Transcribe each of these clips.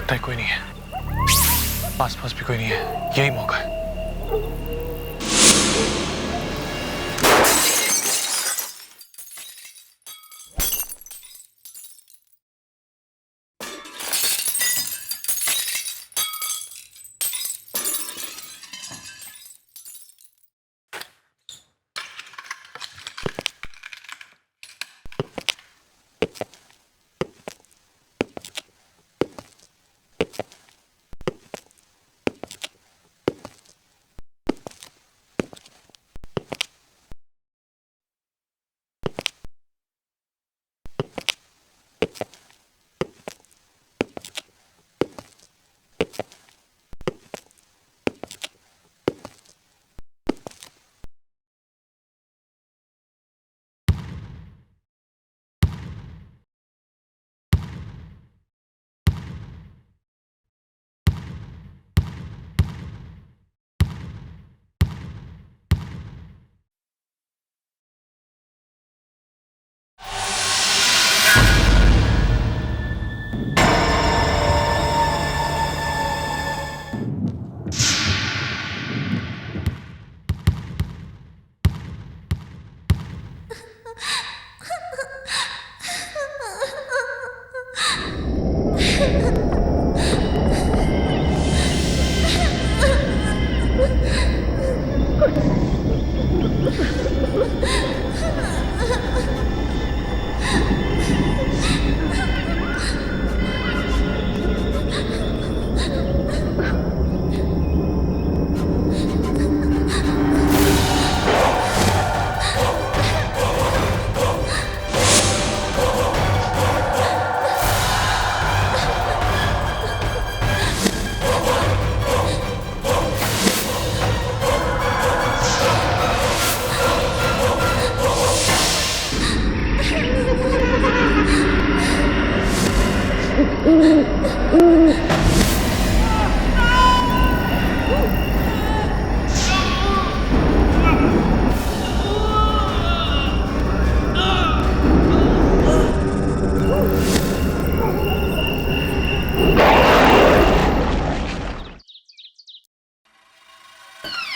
लगता है कोई नहीं है, पास पास भी कोई नहीं है, यही मौका है।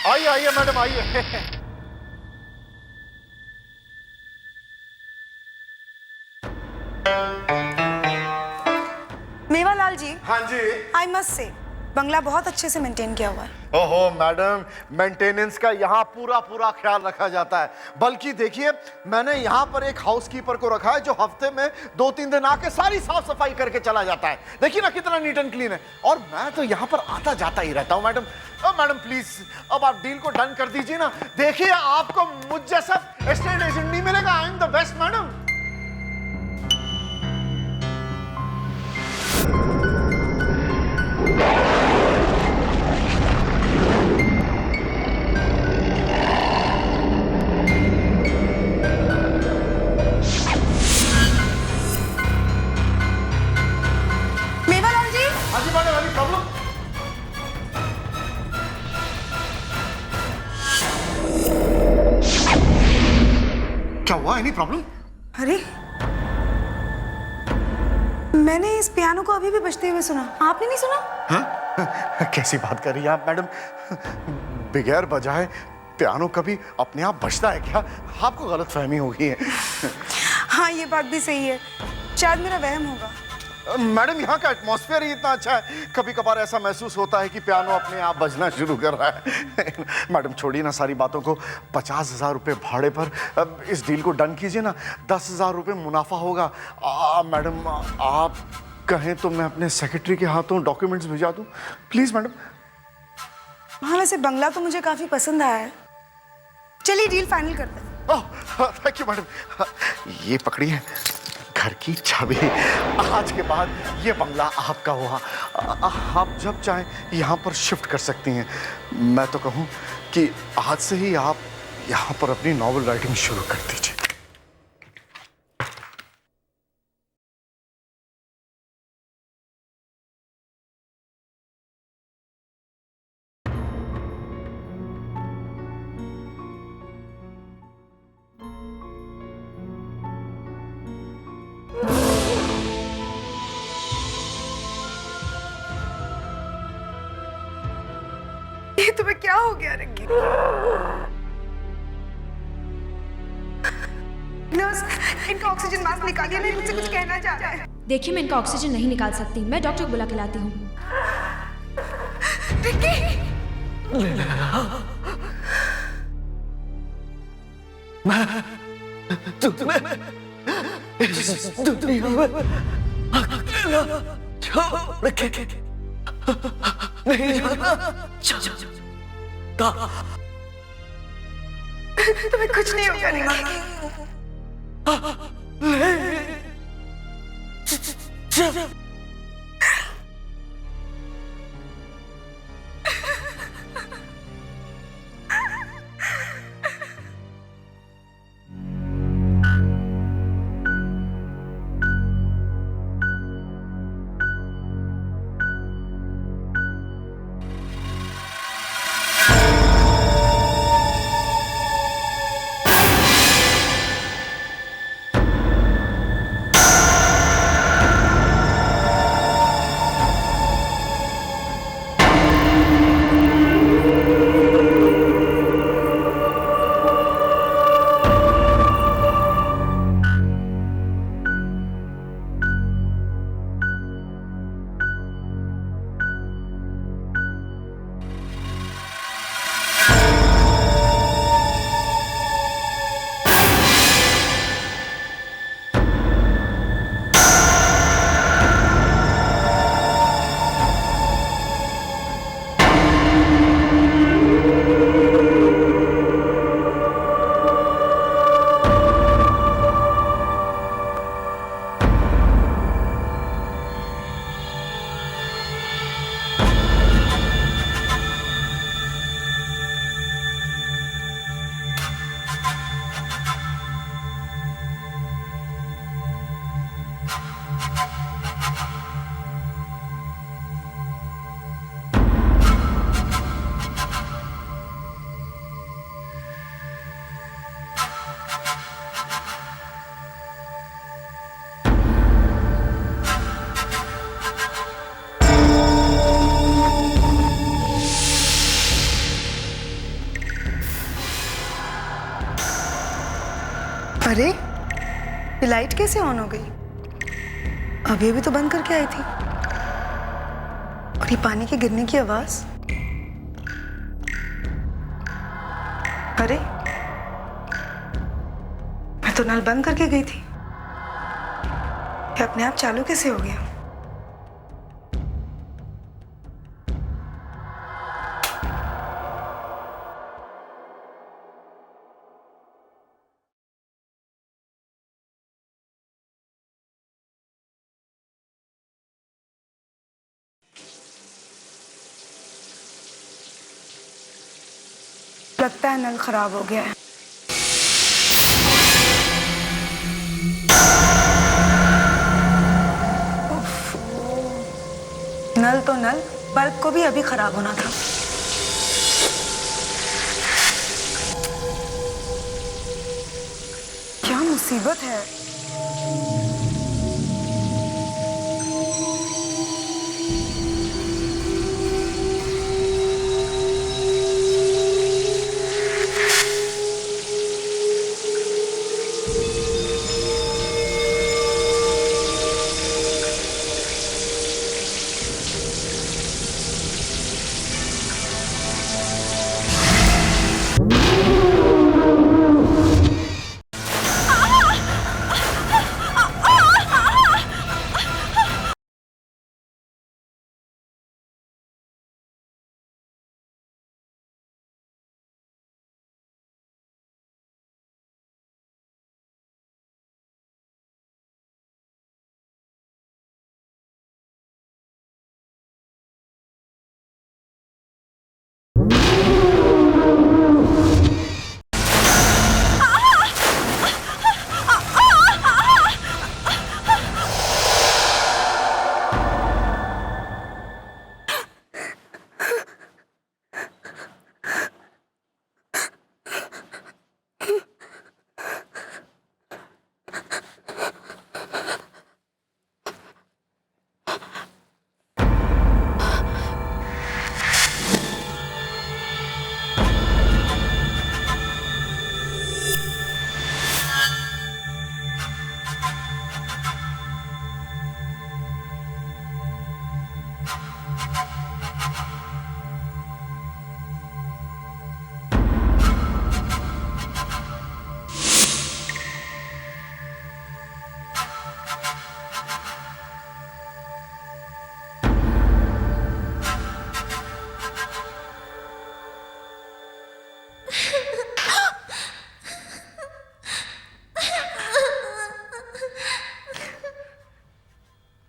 आइए आइए मैडम आइए। मेवालाल जी, हाँ जी। आई मस्ट से बंगला बहुत अच्छे से मेंटेन किया हुआ है। ओहो मैडम, मेंटेनेंस का यहाँ पूरा पूरा ख्याल रखा जाता है। बल्कि देखिए, मैंने यहाँ पर एक हाउसकीपर को रखा है जो हफ्ते में 2-3 दिन आके सारी साफ सफाई करके चला जाता है। देखिए ना कितना नीट एंड क्लीन है। और मैं तो यहाँ पर आता जाता ही रहता हूँ मैडम। मैडम प्लीज अब आप डील को डन कर दीजिए ना। देखिए आपको मुझ जैसा एस्टेट एजेंट नहीं मिलेगा। I am the best madam. Mewalal ji, हाँ जी मैडम, एनी प्रॉब्लम? क्या हुआ? Any problem? अरे मैंने इस पियानो को अभी भी बजते हुए सुना, आपने नहीं सुना? हाँ? कैसी बात कर रही हैं आप मैडम? बगैर बजाए पियानो कभी अपने आप बजता है क्या? आपको गलत फहमी हो गई है। हाँ ये बात भी सही है, शायद मेरा वहम होगा। मैडम यहाँ का एटमॉस्फेयर ही इतना अच्छा है, कभी कभार ऐसा महसूस होता है कि पियानो अपने आप बजना शुरू कर रहा है। मैडम छोड़िए ना सारी बातों को। 50,000 रुपये भाड़े पर अब इस डील को डन कीजिए ना। 10,000 रुपये मुनाफा होगा। मैडम आप कहें तो मैं अपने सेक्रेटरी के हाथों डॉक्यूमेंट्स भिजा दूं? Please madam. हाँ वैसे बंगला तो मुझे काफी पसंद आया है, चलिए डील फाइनल करते हैं। Thank you madam. ये पकड़िए घर की चाबी। आज के बाद ये बंगला आपका हुआ। आप जब चाहें यहाँ पर शिफ्ट कर सकती हैं। मैं तो कहूँ कि आज से ही आप यहाँ पर अपनी नॉवेल राइटिंग शुरू कर दीजिए। ये तुम्हें क्या हो गया रिक्की? नर्स, इनका ऑक्सीजन मास्क निकालिए, नहीं मुझसे कुछ कहना चाह रहा है। देखिए, मैं इनका ऑक्सीजन नहीं निकाल सकती, मैं डॉक्टर को बुला के लाती हूँ। रिक्की! तुम्हें इस दुनिया में अकेला छोड़ के नहीं जाना चाहता। तुम्हें कुछ नहीं होगा रिक्की। अरे, ये लाइट कैसे ऑन हो गई? अभी भी तो बंद करके आई थी। और ये पानी के गिरने की आवाज। अरे, मैं तो नल बंद करके गई थी। ये अपने आप चालू कैसे हो गया? लगता है नल खराब हो गया है। नल तो नल, बल्ब को भी अभी खराब होना था। क्या मुसीबत है।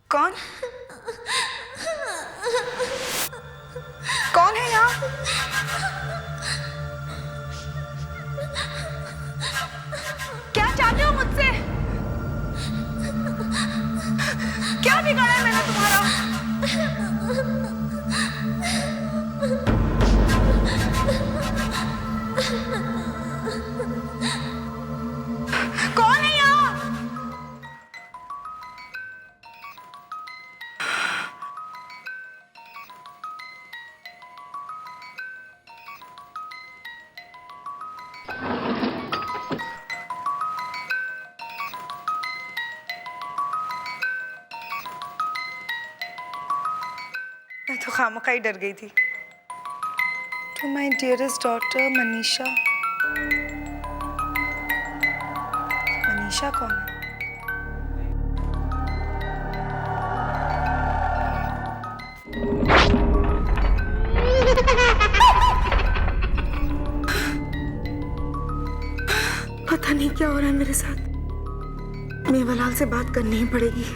कौन कौन है यहाँ? क्या चाहते हो मुझसे? क्या बिगाड़ा है मैंने तुम्हारा? कौन है यहाँ? मैं तो खामखा ही डर गई थी। To my dearest daughter Manisha. Manisha कौन है? पता नहीं क्या हो रहा है मेरे साथ। मेवालाल से बात करनी ही पड़ेगी।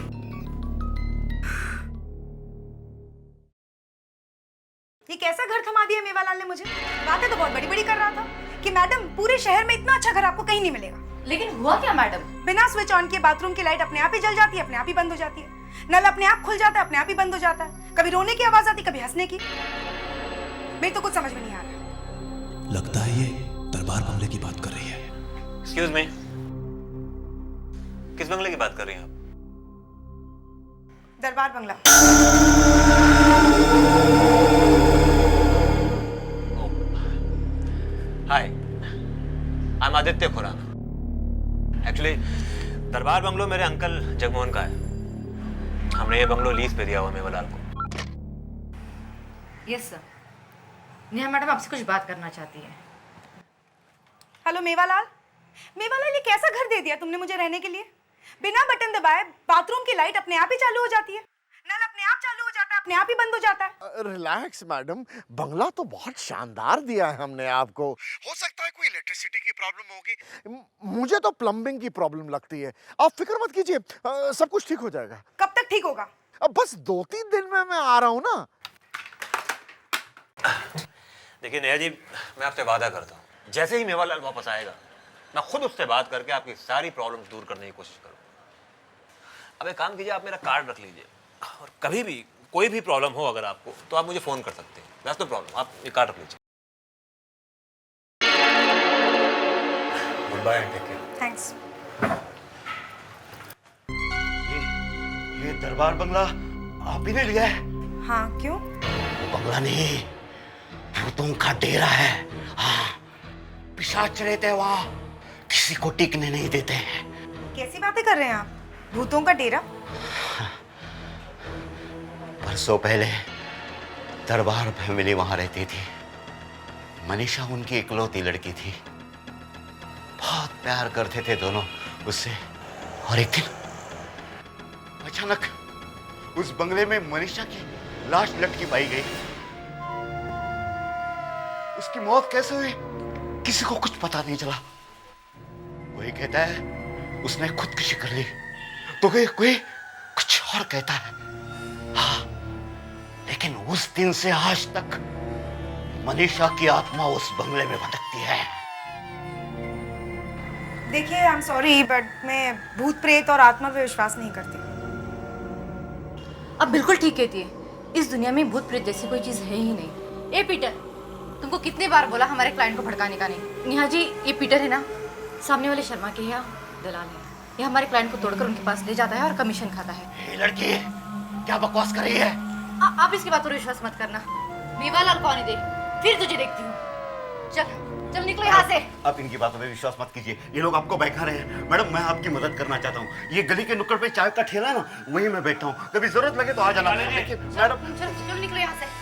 ये कैसा घर थमा दिया मेवालाल ने मुझे? बातें तो बहुत बड़ी बड़ी कर रहा था कि मैडम पूरे शहर में इतना अच्छा घर आपको कहीं नहीं मिलेगा। लेकिन हुआ क्या मैडम? बिना स्विच ऑन किए बाथरूम की लाइट अपने आप ही जल जाती है, अपने आप ही बंद हो जाती है। नल अपने आप खुल जाता है, अपने आप ही बंद हो जाता है। कभी रोने की आवाज आती, कभी हंसने की। मेरी तो कुछ समझ में नहीं आ रहा। लगता है ये दरबार बंगले की बात कर रही है। एक्सक्यूज मी, किस बंगले की बात कर रही हैं आप? दरबार बंगला। Hi, I am Aditya Khurana. Actually Darbar bungalow मेरे अंकल जगमोहन का है। हमने ये बंगलो लीज पे दिया हुआ मेवालाल को। Yes sir. नेहा मैडम आपसे कुछ बात करना चाहती है। हेलो मेवालाल। मेवालाल, ये कैसा घर दे दिया तुमने मुझे रहने के लिए? बिना बटन दबाए बाथरूम की लाइट अपने आप ही चालू हो जाती है, नल अपने आप चालू हो जाता है, अपने आप ही बंद हो जाता है। रिलैक्स मैडम, बंगला तो बहुत शानदार दिया है हमने आपको। हो सकता है कोई इलेक्ट्रिसिटी की प्रॉब्लम होगी, मुझे तो प्लम्बिंग की प्रॉब्लम लगती है। आप फिक्र मत कीजिए, सब कुछ ठीक हो जाएगा। कब तक ठीक होगा? अब बस 2-3 दिन में मैं आ रहा हूँ ना। देखिए नेहा जी, मैं आपसे वादा करता हूँ, जैसे ही मेवालाल वापस आएगा मैं खुद उससे बात करके आपकी सारी प्रॉब्लम्स दूर करने की कोशिश करूँगा। अब एक काम कीजिए, आप मेरा कार्ड रख लीजिए और कभी भी कोई भी प्रॉब्लम हो अगर आपको तो आप मुझे फ़ोन कर सकते हैं। दैट्स नो प्रॉब्लम, आप ये कार्ड रख लीजिए। Good bye and take care. Thanks. ये दरबार बंगला आप ही ने लिया है? हाँ, क्यों? वो बंगला नहीं, भूतों का डेरा है। हाँ, पिशाच रहते हैं वहाँ, किसी को टिकने नहीं देते हैं। कैसी बातें कर रहे हैं आप? भूतों का डेरा? बरसों पहले दरबार फैमिली वहाँ रहती थी। मनीषा उनकी इकलौती लड़की थी। बहुत प्यार करते थे दोनों उससे। और एक दिन अचानक उस बंगले में मनीषा की लाश लटकी पाई गई। उसकी मौत कैसे हुई किसी को कुछ पता नहीं चला। कोई कहता है उसने खुदकुशी कर ली, तो कोई कुछ और कहता है। हाँ, लेकिन उस दिन से आज तक मनीषा की आत्मा उस बंगले में भटकती है। देखिए, आई एम सॉरी बट मैं भूत प्रेत और आत्मा पे विश्वास नहीं करती। अब बिल्कुल ठीक कहती है। इस दुनिया में भूत प्रेत जैसी कोई चीज है ही नहीं। ए पीटर, तुमको कितनी बार बोला हमारे क्लाइंट को भड़काने का नहीं। नेहा जी, ये पीटर है ना, सामने वाले शर्मा के यहाँ दलाल है। ये हमारे क्लाइंट को तोड़कर उनके पास ले जाता है और कमीशन खाता है। ये लड़की क्या बकवास कर रही है? आप इसकी बात पर विश्वास मत करना। मेवालाल को आने दे, फिर तुझे देखती हूँ। चल चल निकलो यहाँ से। आप इनकी बातों पे विश्वास मत कीजिए, ये लोग आपको बहका रहे हैं। मैडम मैं आपकी मदद करना चाहता हूँ, ये गली के नुक्कड़ पे चाय का ठेला है ना, वहीं मैं बैठा हूँ, कभी जरूरत लगे तो आ जाना। लेकिन मैडम चल चल निकलो यहाँ से।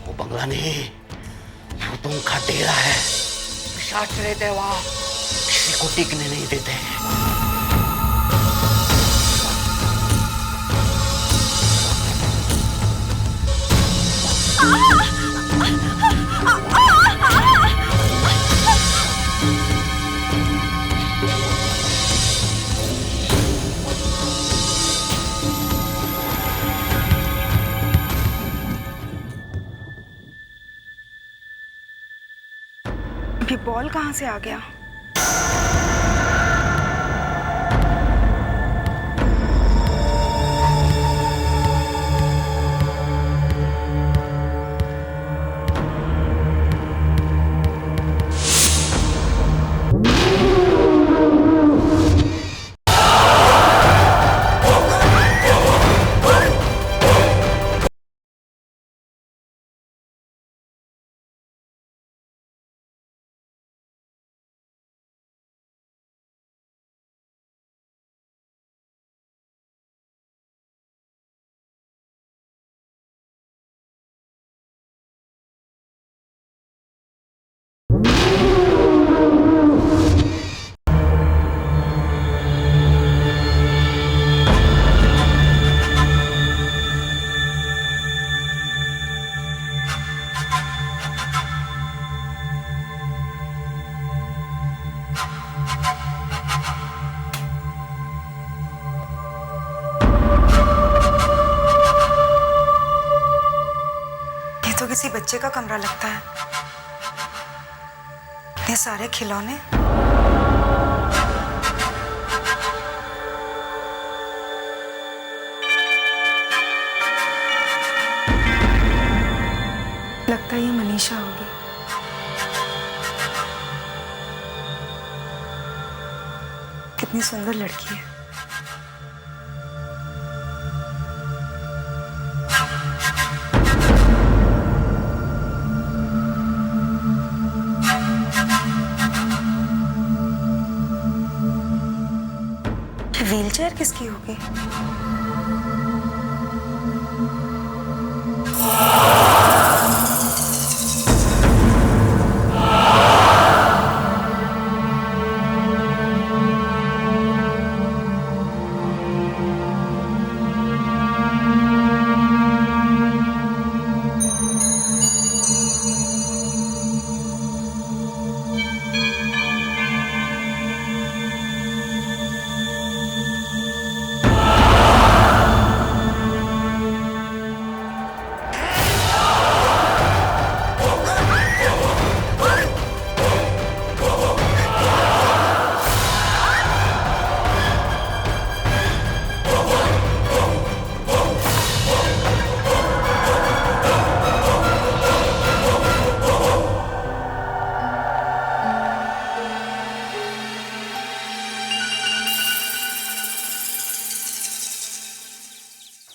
वो बंगला नहीं, भूतों का डेरा है। पिशाच रहते हैं वहां, किसी को टिकने नहीं देते हैं। ये बॉल कहाँ से आ गया? तो किसी बच्चे का कमरा लगता है। इतने सारे खिलौने। लगता है ये मनीषा होगी। कितनी सुंदर लड़की है। व्हीलचेयर किसकी होगी?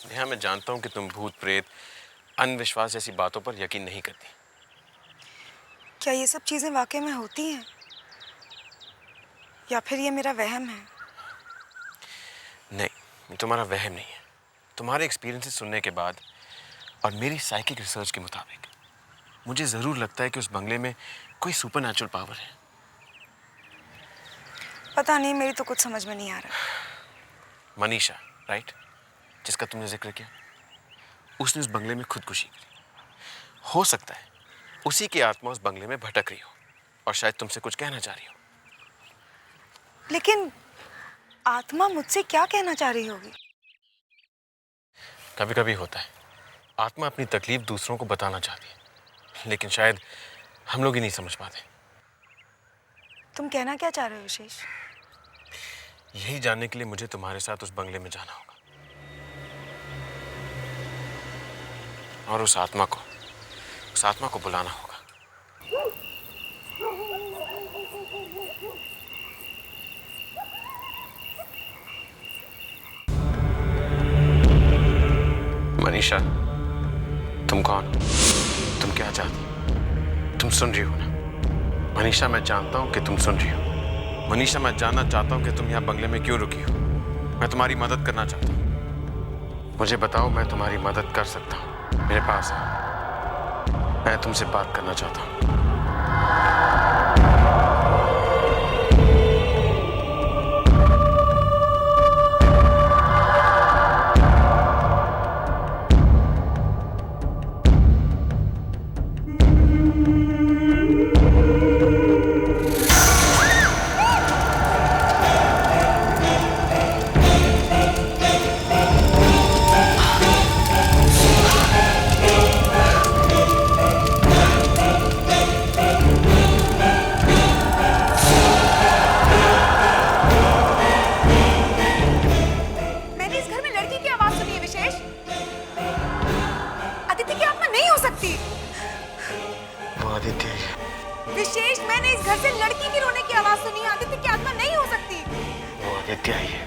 नेहा, मैं जानता हूं कि तुम भूत प्रेत अंधविश्वास जैसी बातों पर यकीन नहीं करती। क्या ये सब चीजें वाकई में होती हैं या फिर ये मेरा वहम है? नहीं, ये तुम्हारा वहम नहीं है। तुम्हारे एक्सपीरियंसेस सुनने के बाद और मेरी साइकिक रिसर्च के मुताबिक मुझे ज़रूर लगता है कि उस बंगले में कोई सुपरनैचुरल पावर है। पता नहीं, मेरी तो कुछ समझ में नहीं आ रहा। मनीषा, राइट, जिसका तुमने जिक्र किया, उसने उस बंगले में खुदकुशी करी। हो सकता है उसी की आत्मा उस बंगले में भटक रही हो और शायद तुमसे कुछ कहना चाह रही हो। लेकिन आत्मा मुझसे क्या कहना चाह रही होगी? कभी कभी होता है, आत्मा अपनी तकलीफ दूसरों को बताना चाहती है, लेकिन शायद हम लोग ही नहीं समझ पाते। तुम कहना क्या चाह रहे हो विशेष? यही जानने के लिए मुझे तुम्हारे साथ उस बंगले में जाना होगा और उस आत्मा को बुलाना होगा। मनीषा, तुम कौन हो? तुम क्या चाहती हो? तुम सुन रही हो ना? मनीषा, मैं जानता हूं कि तुम सुन रही हो। मनीषा, मैं जानना चाहता हूं कि तुम यहाँ बंगले में क्यों रुकी हो। मैं तुम्हारी मदद करना चाहता हूं। मुझे बताओ, मैं तुम्हारी मदद कर सकता हूं। मेरे पास है, मैं तुमसे बात करना चाहता हूं। मैंने इस घर में लड़की की आवाज सुनी है विशेष। अदिति की आत्मा नहीं हो सकती। वो आदित्य है। विशेष, मैंने इस घर से लड़की की रोने की आवाज सुनी है। आदित्य की आत्मा नहीं हो सकती। वो आदित्य ही है।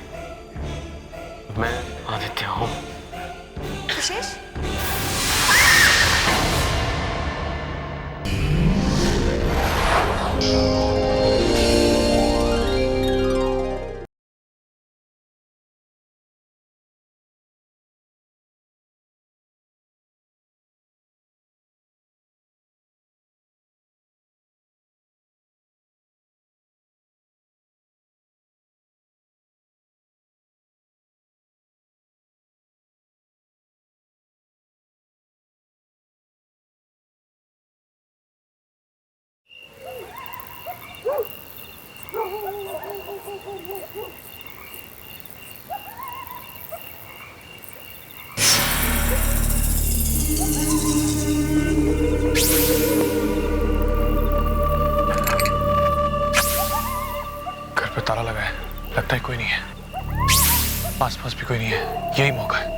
मैं आदित्य हूँ। विशेष, घर पे ताला लगा है, लगता है कोई नहीं है। आसपास भी कोई नहीं है, यही मौका है।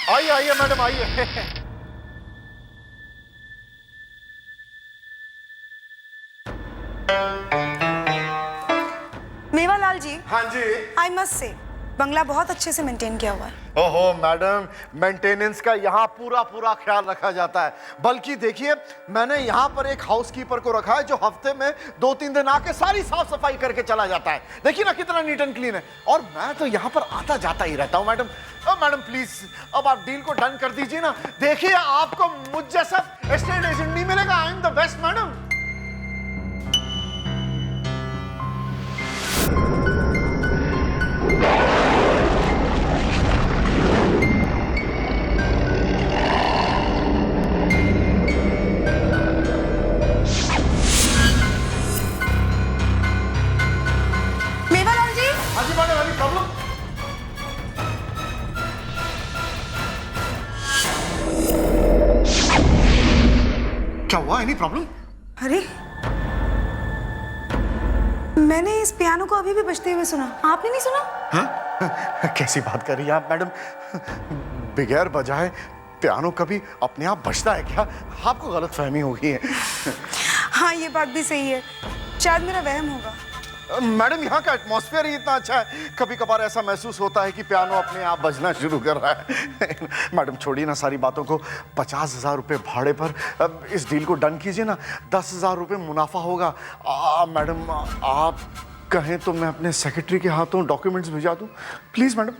आइए आइए मैडम आइए। मेवालाल जी, हाँ जी। आई मस्ट से बंगला बहुत अच्छे से मेंटेन किया हुआ है। ओहो मैडम, मेंटेनेंस का यहाँ पूरा पूरा ख्याल रखा जाता है। बल्कि देखिए, मैंने यहाँ पर एक हाउसकीपर को रखा है जो हफ्ते में 2-3 दिन आके सारी साफ सफाई करके चला जाता है। देखिए ना कितना नीट एंड क्लीन है। और मैं तो यहाँ पर आता जाता ही रहता हूँ मैडम। मैडम प्लीज अब आप डील को डन कर दीजिए ना। देखिए आपको मुझ जैसा एस्टेट एजेंट नहीं मिलेगा। I am the best madam. Mewalal ji, हाँ जी मैडम, एनी प्रॉब्लम? क्या हुआ? Any problem? अरे मैंने इस पियानो को अभी भी बजते हुए सुना, आपने नहीं सुना? हाँ? कैसी बात कर रही हैं आप मैडम? बगैर बजाए पियानो कभी अपने आप बजता है क्या? आपको गलतफहमी हो गई है। हाँ ये बात भी सही है, शायद मेरा वहम होगा। मैडम यहाँ का एटमॉस्फेयर ही इतना अच्छा है, कभी कभार ऐसा महसूस होता है कि पियानो अपने आप बजना शुरू कर रहा है। मैडम छोड़िए ना सारी बातों को, 50,000 रुपये भाड़े पर अब इस डील को डन कीजिए ना। 10,000 रुपये मुनाफा होगा। मैडम आप कहें तो मैं अपने सेक्रेटरी के हाथों डॉक्यूमेंट्स भिजा दूं, प्लीज मैडम।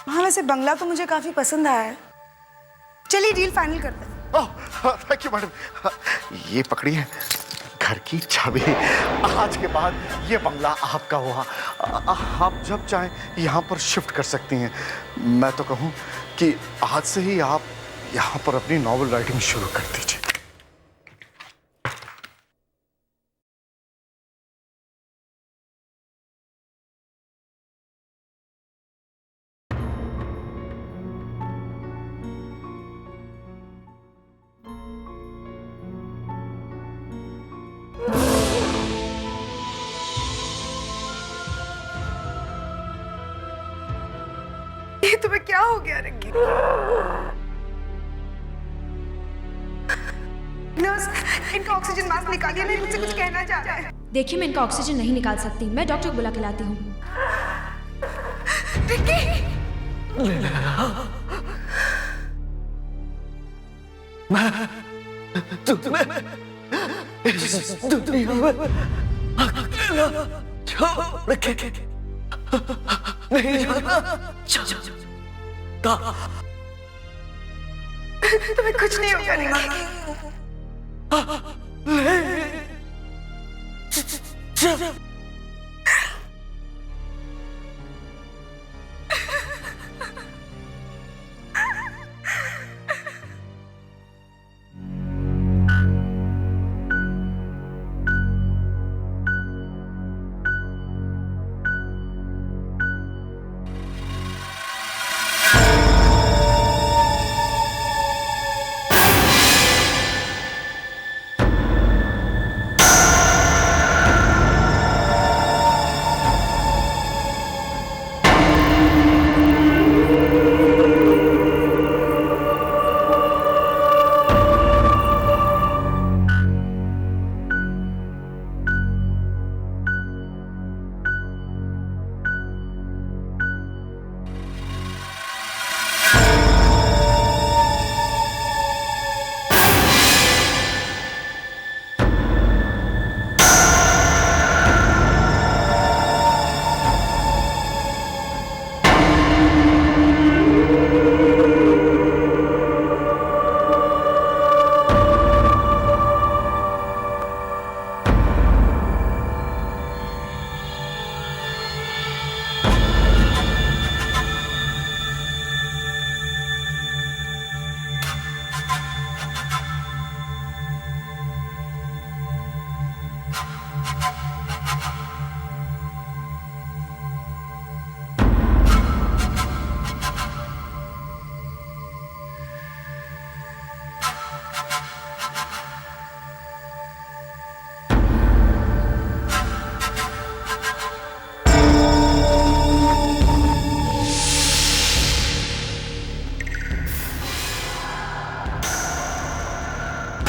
हाँ वैसे बंगला तो मुझे काफी पसंद आया है, चलिए डील फाइनल करते हैं। Thank you madam. ये पकड़िए घर की चाबी। आज के बाद ये बंगला आपका हुआ। आप जब चाहें यहाँ पर शिफ्ट कर सकती हैं। मैं तो कहूँ कि आज से ही आप यहाँ पर अपनी नॉवेल राइटिंग शुरू कर दीजिए। ये तुम्हें क्या हो गया रिक्की? नर्स, इनका ऑक्सीजन मास्क निकालिए, नहीं मुझसे कुछ कहना चाह रहा है। देखिए मैं इनका ऑक्सीजन नहीं निकाल सकती, मैं डॉक्टर को बुला के लाती हूँ। रिक्की! तुम्हें इस दुनिया में अकेला छोड़ के नहीं जाना चाहता। तुम्हें कुछ नहीं होगा रिक्की।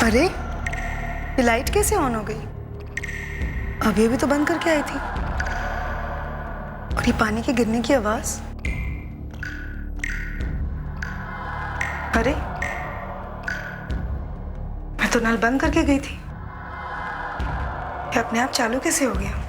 अरे ये लाइट कैसे ऑन हो गई? अभी अभी तो बंद करके आई थी। और ये पानी के गिरने की आवाज। अरे मैं तो नल बंद करके गई थी, ये अपने आप चालू कैसे हो गया?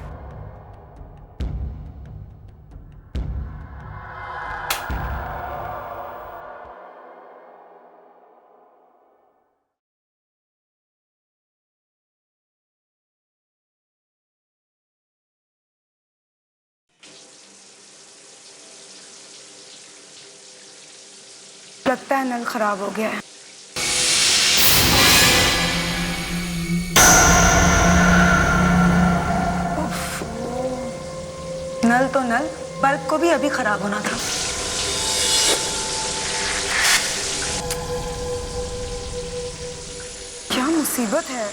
लगता है नल खराब हो गया है। नल तो नल, बल्ब को भी अभी खराब होना था। क्या मुसीबत है।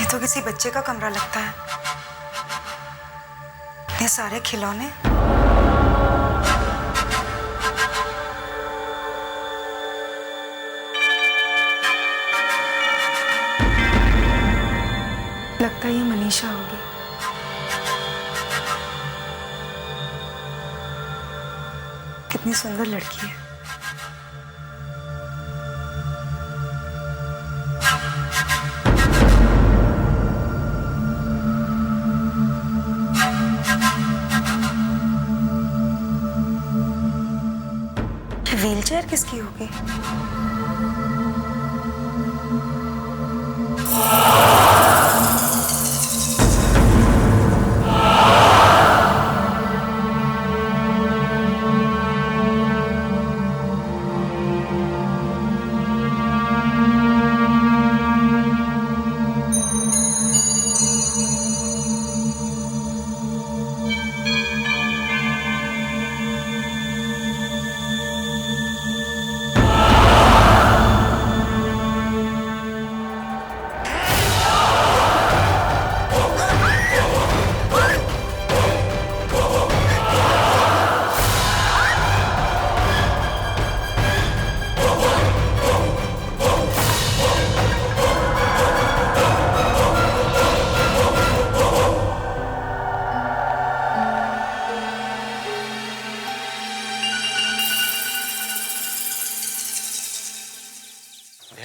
तो किसी बच्चे का कमरा लगता है। इतने सारे खिलौने। लगता है ये मनीषा होगी। कितनी सुंदर लड़की है। व्हीलचेयर किसकी होगी?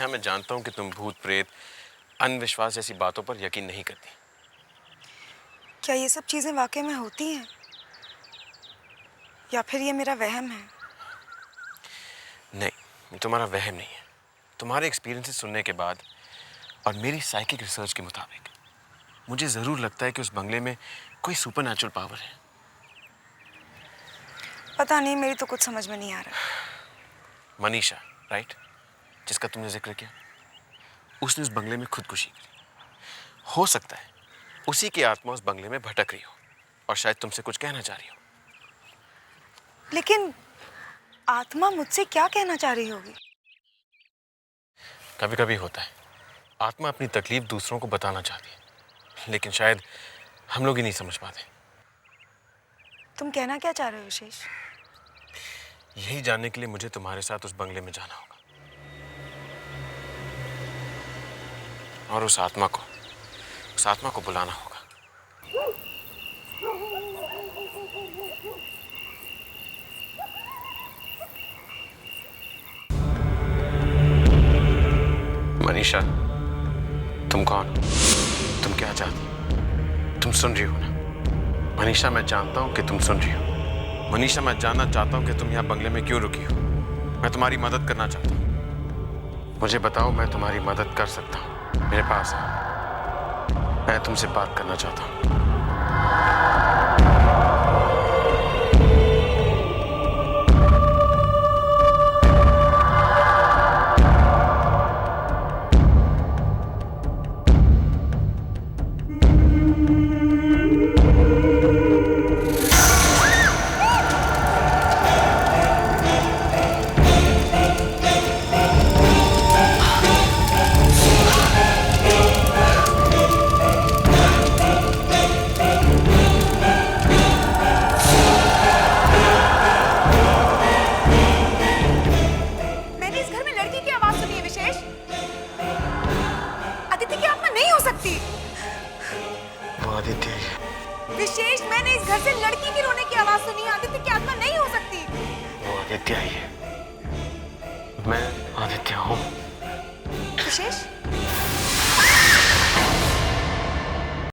मैं जानता हूं कि तुम भूत प्रेत अंधविश्वास जैसी बातों पर यकीन नहीं करती। क्या ये सब चीजें वाकई में होती हैं या फिर ये मेरा वहम है? नहीं, ये तुम्हारा वहम नहीं है। तुम्हारे एक्सपीरियंसेस सुनने के बाद और मेरी साइकिक रिसर्च के मुताबिक मुझे जरूर लगता है कि उस बंगले में कोई सुपरनैचुरल पावर है। पता नहीं, मेरी तो कुछ समझ में नहीं आ रहा। मनीषा, राइट, जिसका तुमने जिक्र किया, उसने उस बंगले में खुदकुशी की। हो सकता है उसी की आत्मा उस बंगले में भटक रही हो और शायद तुमसे कुछ कहना चाह रही हो। लेकिन आत्मा मुझसे क्या कहना चाह रही होगी? कभी कभी होता है, आत्मा अपनी तकलीफ दूसरों को बताना चाहती है, लेकिन शायद हम लोग ही नहीं समझ पाते। तुम कहना क्या चाह रहे हो विशेष? यही जानने के लिए मुझे तुम्हारे साथ उस बंगले में जाना होगा और उस आत्मा को उस आत्मा को बुलाना होगा। मनीषा, तुम कौन? तुम क्या चाहती? तुम सुन रही हो ना? मनीषा, मैं जानता हूं कि तुम सुन रही हो। मनीषा, मैं जानना चाहता हूं कि तुम यहां बंगले में क्यों रुकी हो। मैं तुम्हारी मदद करना चाहता हूं। मुझे बताओ, मैं तुम्हारी मदद कर सकता हूं। मेरे पास आओ, मैं तुमसे बात करना चाहता हूं। मैंने इस घर में लड़की की आवाज सुनी है विशेष। अदिति की आत्मा नहीं हो सकती। वो आदित्य ही है। विशेष, मैंने इस घर से लड़की की रोने की आवाज सुनी है। आदित्य की आत्मा नहीं हो सकती। वो आदित्य ही है। मैं आदित्य हूँ। विशेष,